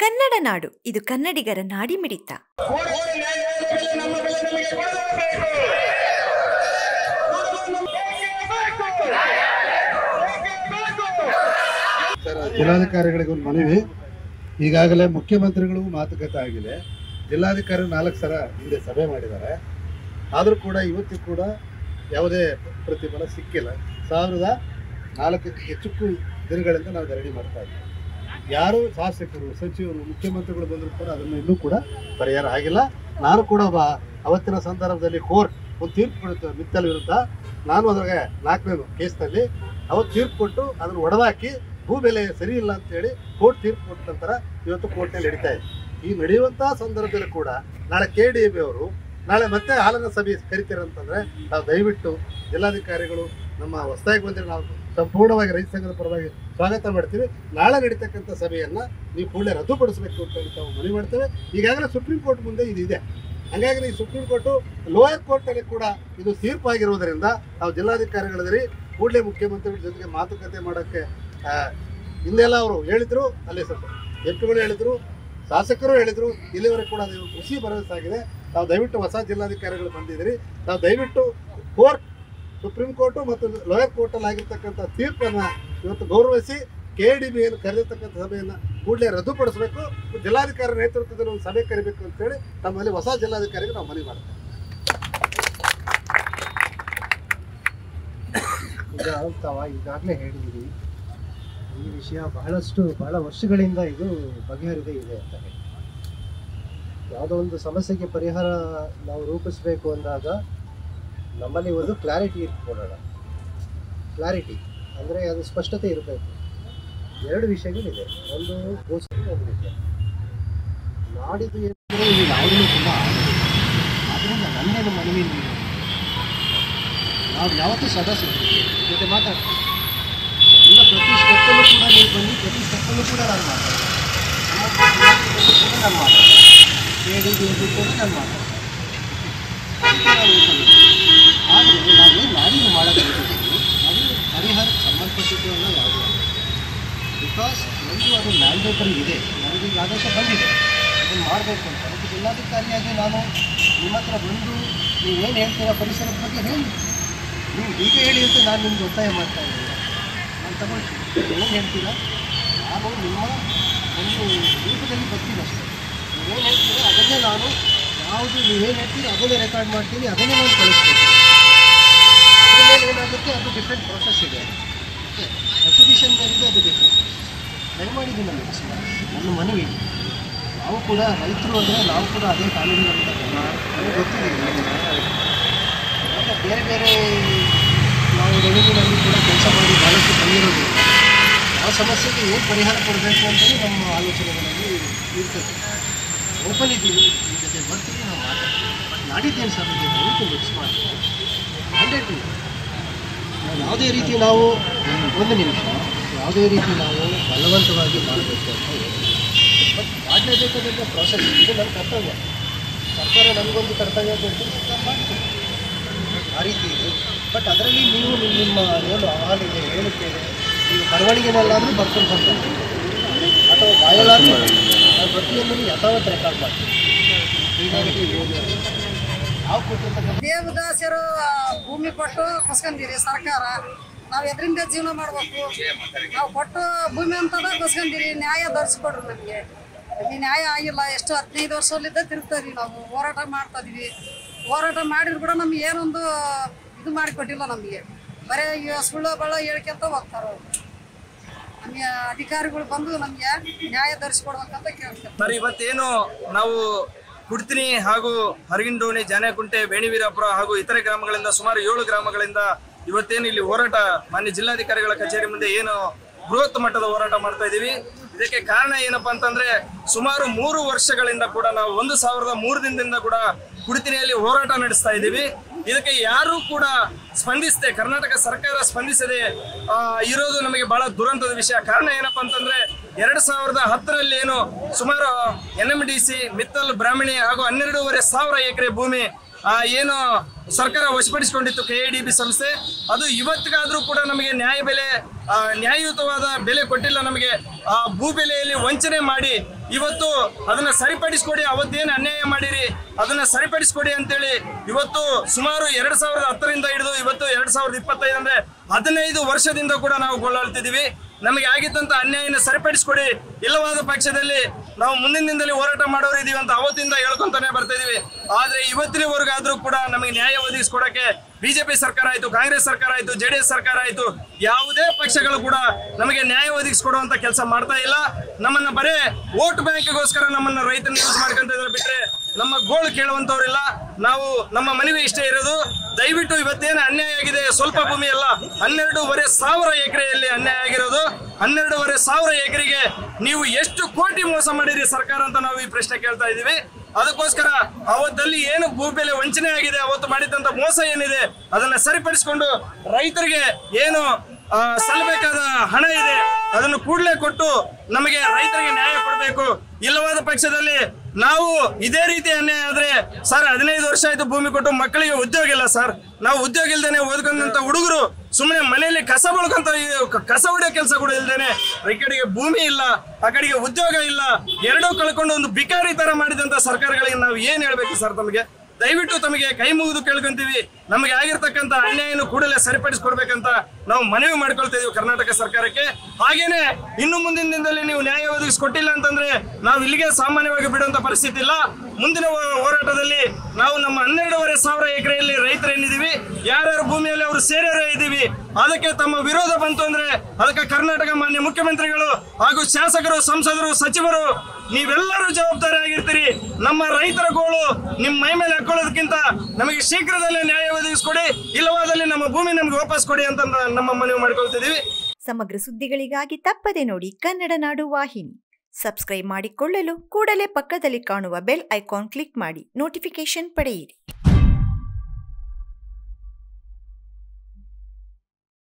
ಕನ್ನಡ ನಾಡು, ಇದು ಕನ್ನಡಿಗರ ನಾಡಿಮಿಡಿತ. ಜಿಲ್ಲಾಧಿಕಾರಿಗಳಿಗೆ ಒಂದು ಮನವಿ. ಈಗಾಗಲೇ ಮುಖ್ಯಮಂತ್ರಿಗಳು ಮಾತುಕತೆ ಆಗಿದೆ. ಜಿಲ್ಲಾಧಿಕಾರಿ 4 ಸಲ ಹಿಂದೆ ಸಭೆ ಮಾಡಿದ್ದಾರೆ. ಆದರೂ ಕೂಡ ಇವತ್ತು ಕೂಡ ಯಾವುದೇ ಪ್ರತಿಫಲ ಸಿಕ್ಕಿಲ್ಲ. 1004 ಹೆಚ್ಚು ದಿನಗಳಿಂದ ನಾವು ಧರಣಿ ಮಾಡ್ತಾ ಇದ್ದೀವಿ. ಯಾರು ಶಾಸಕರು, ಸಚಿವರು, ಮುಖ್ಯಮಂತ್ರಿಗಳು ಬಂದರೂ ಕೂಡ ಅದನ್ನು ಇನ್ನೂ ಕೂಡ ಪರಿಹಾರ ಆಗಿಲ್ಲ. ನಾನು ಕೂಡ ಅವತ್ತಿನ ಸಂದರ್ಭದಲ್ಲಿ ಕೋರ್ಟ್ ಒಂದು ತೀರ್ಪು ಕೊಡುತ್ತೆ ಮಿತ್ತಲ್ ವಿರುದ್ಧ. ನಾನು ಅದ್ರಾಗೆ 4ನೇ ಕೇಸ್ನಲ್ಲಿ ಅವತ್ತು ತೀರ್ಪು ಕೊಟ್ಟು ಅದನ್ನು ಒಡೆದಾಕಿ ಭೂ ಬೆಲೆ ಸರಿ ಇಲ್ಲ ಅಂತೇಳಿ ಕೋರ್ಟ್ ತೀರ್ಪು ಕೊಟ್ಟ ನಂತರ ಇವತ್ತು ಕೋರ್ಟ್ನಲ್ಲಿ ನಡೀತಾ ಇದೆ. ಈ ನಡೆಯುವಂತಹ ಸಂದರ್ಭದಲ್ಲಿ ಕೂಡ ನಾಳೆ KDB ಅವರು ನಾಳೆ ಮತ್ತೆ ಹಾಲನ ಸಭೆ ಕರಿತೀರಂತಂದರೆ ನಾವು ದಯವಿಟ್ಟು ಜಿಲ್ಲಾಧಿಕಾರಿಗಳು ನಮ್ಮ ಹೊಸದಾಗಿ ಬಂದರೆ ನಾವು ಸಂಪೂರ್ಣವಾಗಿ ರೈತ ಸಂಘದ ಪರವಾಗಿ ಸ್ವಾಗತ ಮಾಡ್ತೀವಿ. ನಾಳೆ ನಡೀತಕ್ಕಂಥ ಸಭೆಯನ್ನು ನೀವು ಕೂಡಲೇ ರದ್ದುಪಡಿಸಬೇಕು ಅಂತ ಹೇಳಿ ನಾವು ಮನವಿ ಮಾಡ್ತೇವೆ. ಈಗಾಗಲೇ ಸುಪ್ರೀಂ ಕೋರ್ಟ್ ಮುಂದೆ ಇದೆ. ಹಾಗಾಗಿ ಈ ಸುಪ್ರೀಂ ಕೋರ್ಟು ಲೋಯರ್ ಕೋರ್ಟಲ್ಲಿ ಕೂಡ ಇದು ತೀರ್ಪಾಗಿರುವುದರಿಂದ ನಾವು ಜಿಲ್ಲಾಧಿಕಾರಿಗಳಿದ್ರಿ ಕೂಡಲೇ ಮುಖ್ಯಮಂತ್ರಿಗಳ ಜೊತೆಗೆ ಮಾತುಕತೆ ಮಾಡೋಕ್ಕೆ ಹಿಂದೆಲ್ಲ ಅವರು ಹೇಳಿದರು, ಅಲ್ಲಿ ಸ್ವಲ್ಪ ಎಂಪಿಗಳು ಹೇಳಿದರು, ಶಾಸಕರು ಹೇಳಿದರು. ಇಲ್ಲಿವರೆಗೆ ಕೂಡ ಅದು ಖುಷಿ ಭರವಸೆ ಆಗಿದೆ. ನಾವು ದಯವಿಟ್ಟು ಹೊಸ ಜಿಲ್ಲಾಧಿಕಾರಿಗಳು ಬಂದಿದ್ದೀರಿ, ನಾವು ದಯವಿಟ್ಟು ಕೋರ್ಟ್, ಸುಪ್ರೀಂ ಕೋರ್ಟು ಮತ್ತು ಲೋಯರ್ ಕೋರ್ಟಲ್ಲಿ ಆಗಿರ್ತಕ್ಕಂಥ ತೀರ್ಪನ್ನು ಇವತ್ತು ಗೌರವಿಸಿ KDBಯನ್ನು ಕರೆದಿರ್ತಕ್ಕಂಥ ಸಭೆಯನ್ನು ಕೂಡಲೇ ರದ್ದುಪಡಿಸಬೇಕು. ಜಿಲ್ಲಾಧಿಕಾರಿ ನೇತೃತ್ವದಲ್ಲಿ ಒಂದು ಸಭೆ ಕರಿಬೇಕು ಅಂತೇಳಿ ನಮ್ಮಲ್ಲಿ ಹೊಸ ಜಿಲ್ಲಾಧಿಕಾರಿಗೆ ನಾವು ಮನವಿ ಮಾಡ್ತೇವೆ. ಈಗಾಗಲೇ ಹೇಳಿದ್ದೀವಿ, ಈ ವಿಷಯ ಬಹಳ ವರ್ಷಗಳಿಂದ ಇದು ಬಗೆಹರಿದೇ ಇದೆ ಅಂತ ಹೇಳಿ. ಯಾವುದೋ ಒಂದು ಸಮಸ್ಯೆಗೆ ಪರಿಹಾರ ನಾವು ರೂಪಿಸಬೇಕು ಅಂದಾಗ ನಮ್ಮಲ್ಲಿ ಒಂದು ಕ್ಲಾರಿಟಿ ಇಟ್ಕೊಳ್ಳೋಣ. ಕ್ಲಾರಿಟಿ ಅಂದರೆ ಅದು ಸ್ಪಷ್ಟತೆ ಇರಬೇಕು. 2 ವಿಷಯಗಳಿದೆ. ಒಂದು ಗೋಷ್ಠಿ, ಒಂದು ವಿಷಯ ನಾಡಿದ್ದು ಏನಂದರೆ ಇಲ್ಲಿ ಯಾವುದೂ ತುಂಬ ಆದ್ದರಿಂದ ನನ್ನೇನು ಮನವಿ, ನಾವು ಯಾವತ್ತೂ ಸದಸ್ಯರು ಜೊತೆ ಮಾತಾಡ್ತೀವಿ. ಈಗ ಪ್ರತಿ ಸ್ಟೆಪ್ಪಲ್ಲೂ ಕೂಡ ನೀವು ಬನ್ನಿ, ಪ್ರತಿ ಸ್ಟೆಪ್ಪಲ್ಲೂ ಕೂಡ ನಾನು ಮಾತಾಡ್ತೀನಿ. ನಾನು ಮಾತಾಡ್ತೀನಿ, KDB ಕೂಡ ನಾನು ಮಾತಾಡ್ತೀನಿ. ಆದರೆ ನಾವೇನು ನಾಡಿನ ಮಾಡೋಕ್ಕಿದ್ದೀವಿ ಅದು ಪರಿಹಾರಕ್ಕೆ ಸಂಬಂಧಪಟ್ಟಿದ್ದು ಅನ್ನೋ ಯಾವುದೂ ಅಲ್ಲ. ಬಿಕಾಸ್ ಒಂದು ಅದು ಮ್ಯಾಂಡೇಟರಿ ಇದೆ, ನನಗೆ ಈಗ ಆದೇಶ ಬಂದಿದೆ ಅದನ್ನು ಮಾಡಬೇಕು ಅಂತ. ಅದಕ್ಕೆ ಜಿಲ್ಲಾಧಿಕಾರಿಯಾಗಿ ನಾನು ನಿಮ್ಮ ಹತ್ರ ಬಂದು ನೀವೇನು ಹೇಳ್ತೀರಾ ಪರಿಸರದ ಬಗ್ಗೆ ಹೇಳಿ, ನೀವು ಹೀಗೆ ಹೇಳಿ ಅಂತ ನಾನು ನಿಮ್ಗೆ ಒತ್ತಾಯ ಮಾಡ್ತಾ ಇದ್ದೀನಿ. ನಾನು ತಗೊಳ್ತೀನಿ, ಏನು ಹೇಳ್ತೀರಾ ನಾನು ನಿಮ್ಮ ಒಂದು ರೂಪದಲ್ಲಿ ಬರ್ತೀನಿ ಅಷ್ಟೇ. ನೀವೇನು ಹೇಳ್ತೀರೋ ಅದನ್ನೇ ನಾನು, ಯಾವುದು ನೀವೇನು ಹೇಳ್ತೀರೋ ಅದನ್ನೇ ರೆಕಾರ್ಡ್ ಮಾಡ್ತೀನಿ, ಅದನ್ನೇ ನಾನು ಕಳಿಸ್ತೀನಿ. ಅದ್ರ ಮೇಲೆ ಏನಾಗುತ್ತೆ ಅದು ಡಿಫ್ರೆಂಟ್ ಪ್ರೊಸೆಸ್ ಇದೆ. ಅಕ್ವಿಸಿಷನ್ ಮೇಲಿದೆ, ಅದು ಡಿಫ್ರೆಂಟ್. ದಯಮಾಡಿ ನನ್ನ ಮನವಿ, ನಾವು ಕೂಡ ರೈತರು ಅಂದರೆ ನಾವು ಕೂಡ ಅದೇ ಕಾನೂನಿನಿಂದ ನನಗೆ ಗೊತ್ತಿದೆ. ಮತ್ತು ಬೇರೆ ನಾವು ರೆವಿನ್ಯೂನಲ್ಲಿ ಕೂಡ ಕೆಲಸ ಮಾಡಿ ಭಾಳಷ್ಟು ಬಂದಿರೋದು ಆ ಸಮಸ್ಯೆಗೆ ಏನು ಪರಿಹಾರ ಕೊಡಬೇಕು ಅಂತಲೇ ನಮ್ಮ ಆಲೋಚನೆಗಳಲ್ಲಿ ಇರ್ತದೆ. ಓಪನ್ ಇದ್ದೀವಿ, ಈ ಜೊತೆ ಬರ್ತೀವಿ, ನಾವು ಮಾತಾಡ್ತೀವಿ. ಬಟ್ ನಾಡಿದ್ದೇನು ಸರ್ ದಯವಿಟ್ಟು ಮಿಕ್ಸ್ ಮಾಡ್ತೀವಿ. ಮ್ಯಾಂಡೇಟ್ರಿ ಯಾವುದೇ ರೀತಿ ನಾವು ಒಂದು ನಿಮಿಷ ಯಾವುದೇ ರೀತಿ ನಾವು ಬಲವಂತವಾಗಿ ಮಾಡಬೇಕು ಅಂತ ಹೇಳಿ, ಬಟ್ ಮಾಡಲೇಬೇಕಾದಂಥ ಪ್ರಾಸೆಸ್ ಇದು ನನ್ನ ಕರ್ತವ್ಯ. ಸರ್ಕಾರ ನನಗೊಂದು ಕರ್ತವ್ಯ ಕೊಟ್ಟು ನಾನು ಮಾಡ್ತೀನಿ, ಆ ರೀತಿ ಇದೆ. ಬಟ್ ಅದರಲ್ಲಿ ನೀವು ನಿಮ್ಮ ಏನು ಹಾಲಿದೆ ಹೇಳುತ್ತೇವೆ, ನೀವು ಬರವಣಿಗೆನಲ್ಲಾದರೂ ಬರ್ಕೊಂಡು ಬರ್ತೀನಿ ಅಥವಾ ಬಾಯಲ್ಲಾದರೂ ನಾನು ಪ್ರತಿಯೊಂದನ್ನು ಯಥಾವತ್ ರೆಕಾರ್ಡ್ ಮಾಡ್ತೀನಿ. ಹೀಗಾಗಿ ನಾವು ಕೊಟ್ಟಿರ್ತಕ್ಕಂಥ ದೇವದಾಸರು ಭೂಮಿ ಕೊಟ್ಟು ಕಸ್ಕೊಂಡಿರಿ ಸರ್ಕಾರ, ನಾವು ಎದರಿಂದ ಜೀವನ ಮಾಡಬೇಕು. ನಾವು ಕೊಟ್ಟು ಭೂಮಿ ಅಂತದ ಕಸ್ಕೊಂಡಿರಿ, ನ್ಯಾಯ ದೊರಕಿಸ್ಕೊಡ್ರಿ ನಮಗೆ. ಇಲ್ಲಿ ನ್ಯಾಯ ಆಗಿಲ್ಲ. ಎಷ್ಟು 15 ವರ್ಷದಲ್ಲಿದ್ದ ತಿರುಗ್ತಾಯಿದ್ವಿ, ನಾವು ಹೋರಾಟ ಮಾಡ್ತಾಯಿದ್ವಿ. ಹೋರಾಟ ಮಾಡಿದ್ರು ಕೂಡ ನಮ್ಗೆ ಏನೊಂದು ಇದು ಮಾಡಿಕೊಟ್ಟಿಲ್ಲ. ನಮಗೆ ಬರೀ ಸುಳ್ಳು ಬಳ್ಳ ಹೇಳ್ಕೊಂತ ಹೋಗ್ತಾರೆ. ನಮಗೆ ಅಧಿಕಾರಿಗಳು ಬಂದು ನಮಗೆ ನ್ಯಾಯ ದೊರಕಿಸ್ಕೊಡ್ಬೇಕಂತ ಕೇಳ್ತಾರೆ. ಸರ್, ಇವತ್ತೇನು ನಾವು ಕುಡ್ತಿನಿ ಹಾಗೂ ಹರಗಿಂಡೋಣಿ, ಜಾನೇಕುಂಟೆ, ಬೇಣಿವೀರಾಪುರ ಹಾಗೂ ಇತರೆ ಗ್ರಾಮಗಳಿಂದ ಸುಮಾರು 7 ಗ್ರಾಮಗಳಿಂದ ಇವತ್ತೇನು ಇಲ್ಲಿ ಹೋರಾಟ ಮಾನ್ಯ ಜಿಲ್ಲಾಧಿಕಾರಿಗಳ ಕಚೇರಿ ಮುಂದೆ ಏನು ಬೃಹತ್ ಮಟ್ಟದ ಹೋರಾಟ ಮಾಡ್ತಾ ಇದ್ದೀವಿ. ಇದಕ್ಕೆ ಕಾರಣ ಏನಪ್ಪಾ ಅಂತಂದ್ರೆ ಸುಮಾರು 3 ವರ್ಷಗಳಿಂದ ಕೂಡ ನಾವು 1003 ದಿನದಿಂದ ಕೂಡ ಕುಡಿತಿನಿಯಲ್ಲಿ ಹೋರಾಟ ನಡೆಸ್ತಾ ಇದ್ದೀವಿ. ಇದಕ್ಕೆ ಯಾರು ಕೂಡ ಸ್ಪಂದಿಸದೆ, ಕರ್ನಾಟಕ ಸರ್ಕಾರ ಸ್ಪಂದಿಸದೆ ಇರೋದು ನಮಗೆ ಬಹಳ ದುರಂತದ ವಿಷಯ. ಕಾರಣ ಏನಪ್ಪಾ ಅಂತಂದ್ರೆ 2010ರಲ್ಲಿ ಏನು ಸುಮಾರು NMDC, ಮಿತ್ತಲ್, ಬ್ರಾಹ್ಮಣಿ ಹಾಗೂ 12,500 ಎಕರೆ ಭೂಮಿ ಏನು ಸರ್ಕಾರ ವಶಪಡಿಸಿಕೊಂಡಿತ್ತು KDB ಸಂಸ್ಥೆ, ಅದು ಇವತ್ತಿಗಾದ್ರೂ ಕೂಡ ನಮಗೆ ನ್ಯಾಯಯುತವಾದ ಬೆಲೆ ಕೊಟ್ಟಿಲ್ಲ. ನಮಗೆ ಭೂ ಬೆಲೆಯಲ್ಲಿ ವಂಚನೆ ಮಾಡಿ ಇವತ್ತು ಅದನ್ನ ಸರಿಪಡಿಸ್ಕೊಡಿ, ಅವತ್ತೇನು ಅನ್ಯಾಯ ಮಾಡಿರಿ ಅದನ್ನ ಸರಿಪಡಿಸ್ಕೊಡಿ ಅಂತೇಳಿ ಇವತ್ತು ಸುಮಾರು 2010ರಿಂದ ಹಿಡಿದು ಇವತ್ತು 2025 ಅಂದ್ರೆ 15 ವರ್ಷದಿಂದ ಕೂಡ ನಾವು ಗೋಳಾಡ್ತಿದೀವಿ. ನಮಗೆ ಆಗಿದ್ದಂತ ಅನ್ಯಾಯನ ಸರಿಪಡಿಸ್ಕೊಡಿ, ಇಲ್ಲವಾದ ಪಕ್ಷದಲ್ಲಿ ನಾವು ಮುಂದಿನ ದಿನದಲ್ಲಿ ಹೋರಾಟ ಮಾಡೋರು ಇದೀವಿ ಅಂತ ಅವತ್ತಿಂದ ಹೇಳ್ಕೊಂತಾನೆ ಬರ್ತಾ ಇದೀವಿ. ಆದ್ರೆ ಇವತ್ತಿನವರೆಗಾದ್ರೂ ಕೂಡ ನಮಗೆ ನ್ಯಾಯ ಒದಗಿಸ್ಕೊಡಕ್ಕೆ ಬಿಜೆಪಿ ಸರ್ಕಾರ ಆಯ್ತು, ಕಾಂಗ್ರೆಸ್ ಸರ್ಕಾರ ಆಯ್ತು, JDS ಸರ್ಕಾರ ಆಯ್ತು, ಯಾವುದೇ ಪಕ್ಷಗಳು ಕೂಡ ನಮಗೆ ನ್ಯಾಯ ಒದಗಿಸ್ಕೊಡುವಂತ ಕೆಲಸ ಮಾಡ್ತಾ ಇಲ್ಲ. ನಮ್ಮನ್ನ ಬರೇ ವೋಟ್ ಬ್ಯಾಂಕ್ಗೋಸ್ಕರ ನಮ್ಮನ್ನ ರೈತರನ್ನ ಯೂಸ್ ಮಾಡ್ಕೊಂತ ಇದ್ರೆ ಬಿಟ್ರೆ ನಮ್ಮ ಗೋಳು ಕೇಳುವಂತವ್ರಿಲ್ಲ. ನಾವು ನಮ್ಮ ಮನವಿ ಇಷ್ಟೇ ಇರೋದು, ದಯವಿಟ್ಟು ಇವತ್ತೇನು ಅನ್ಯಾಯ ಆಗಿದೆ, ಸ್ವಲ್ಪ ಭೂಮಿ ಅಲ್ಲ, 12,500 ಎಕರೆಯಲ್ಲಿ ಅನ್ಯಾಯ ಆಗಿರೋದು. 12,500 ಎಕರೆಗೆ ನೀವು ಎಷ್ಟು ಕೋಟಿ ಮೋಸ ಮಾಡಿರಿ ಸರ್ಕಾರ ಅಂತ ನಾವು ಈ ಪ್ರಶ್ನೆ ಕೇಳ್ತಾ ಇದೀವಿ. ಅದಕ್ಕೋಸ್ಕರ ಅವತ್ತಲ್ಲಿ ಏನು ಭೂಬೆಲೆ ವಂಚನೆ ಆಗಿದೆ, ಅವತ್ತು ಮಾಡಿದಂತ ಮೋಸ ಏನಿದೆ ಅದನ್ನ ಸರಿಪಡಿಸಿಕೊಂಡು ರೈತರಿಗೆ ಏನು ಸಲ್ಲಬೇಕಾದ ಹಣ ಇದೆ ಅದನ್ನು ಕೂಡಲೇ ಕೊಟ್ಟು ನಮಗೆ ರೈತರಿಗೆ ನ್ಯಾಯ ಕೊಡಬೇಕು. ಇಲ್ಲವಾದ ಪಕ್ಷದಲ್ಲಿ ನಾವು ಇದೇ ರೀತಿ ಅನ್ಯಾಯ ಆದ್ರೆ ಸರ್ 15 ವರ್ಷ ಆಯ್ತು ಭೂಮಿ ಕೊಟ್ಟು, ಮಕ್ಕಳಿಗೆ ಉದ್ಯೋಗ ಇಲ್ಲ ಸರ್. ನಾವು ಉದ್ಯೋಗ ಇಲ್ದೇನೆ ಓದ್ಕೊಂಡಂತ ಹುಡುಗರು ಸುಮ್ಮನೆ ಮನೆಯಲ್ಲಿ ಕಸ ಬಳ್ಕೊಂತ ಕಸ ಹೊಡೆಯೋ ಕೆಲಸ ಕೂಡ ಇಲ್ದೇನೆ, ಈ ಕಡೆಗೆ ಭೂಮಿ ಇಲ್ಲ, ಆ ಕಡೆಗೆ ಉದ್ಯೋಗ ಇಲ್ಲ, ಎರಡೂ ಕಳ್ಕೊಂಡು ಒಂದು ಬಿಕಾರಿ ತರ ಮಾಡಿದಂತ ಸರ್ಕಾರಗಳಿಗೆ ನಾವು ಏನ್ ಹೇಳ್ಬೇಕು ಸರ್? ತಮಗೆ ದಯವಿಟ್ಟು ತಮಗೆ ಕೈ ಮುಗಿದು ಕೇಳ್ಕೊಂತೀವಿ, ನಮಗೆ ಆಗಿರ್ತಕ್ಕಂಥ ಅನ್ಯಾಯನ ಕೂಡಲೇ ಸರಿಪಡಿಸ್ಕೊಡ್ಬೇಕಂತ ನಾವು ಮನವಿ ಮಾಡ್ಕೊಳ್ತಾ ಇದೀವಿ ಕರ್ನಾಟಕ ಸರ್ಕಾರಕ್ಕೆ. ಹಾಗೇನೆ ಇನ್ನು ಮುಂದಿನ ದಿನದಲ್ಲಿ ನೀವು ನ್ಯಾಯ ಒದಗಿಸ್ಕೊಟ್ಟಿಲ್ಲ ಅಂತಂದ್ರೆ ನಾವು ಇಲ್ಲಿಗೆ ಸಾಮಾನ್ಯವಾಗಿ ಬಿಡುವಂತ ಪರಿಸ್ಥಿತಿ ಇಲ್ಲ. ಮುಂದಿನ ಹೋರಾಟದಲ್ಲಿ ನಾವು ನಮ್ಮ 12,500 ಎಕರೆಯಲ್ಲಿ ರೈತರೇನಿದೀವಿ, ಯಾರ್ಯಾರು ಭೂಮಿಯಲ್ಲಿ ಅವರು ಸೇರೇ ಇದ್ದೀವಿ, ಅದಕ್ಕೆ ತಮ್ಮ ವಿರೋಧ ಬಂತು ಅಂದ್ರೆ ಅದಕ್ಕೆ ಕರ್ನಾಟಕ ಮಾನ್ಯ ಮುಖ್ಯಮಂತ್ರಿಗಳು ಹಾಗೂ ಶಾಸಕರು, ಸಂಸದರು, ಸಚಿವರು ನೀವೆಲ್ಲರೂ ಜವಾಬ್ದಾರಿ ಆಗಿರ್ತೀರಿ. ನಮ್ಮ ರೈತರ ಗೋಳು ನಿಮ್ಮ ಮೈ ಮೇಲೆ ಹಾಕೊಳ್ಳೋದಕ್ಕಿಂತ ನಮಗೆ ಶೀಘ್ರದಲ್ಲೇ ನ್ಯಾಯ ಒದಗಿಸ್ಕೊಡಿ, ಇಲ್ಲವಾದಲ್ಲಿ ನಮ್ಮ ಭೂಮಿ ನಮ್ಗೆ ವಾಪಸ್ ಕೊಡಿ ಅಂತ ನಮ್ಮ ಮನವಿ ಮಾಡ್ಕೊಳ್ತಿದೀವಿ. ಸಮಗ್ರ ಸುದ್ದಿಗಳಿಗಾಗಿ ತಪ್ಪದೆ ನೋಡಿ ಕನ್ನಡ ನಾಡು ವಾಹಿನಿ. ಸಬ್ಸ್ಕ್ರೈಬ್ ಮಾಡಿಕೊಳ್ಳಲು ಕೂಡಲೇ ಪಕ್ಕದಲ್ಲಿ ಕಾಣುವ ಬೆಲ್ ಐಕಾನ್ ಕ್ಲಿಕ್ ಮಾಡಿ ನೋಟಿಫಿಕೇಶನ್ ಪಡೆಯಿರಿ.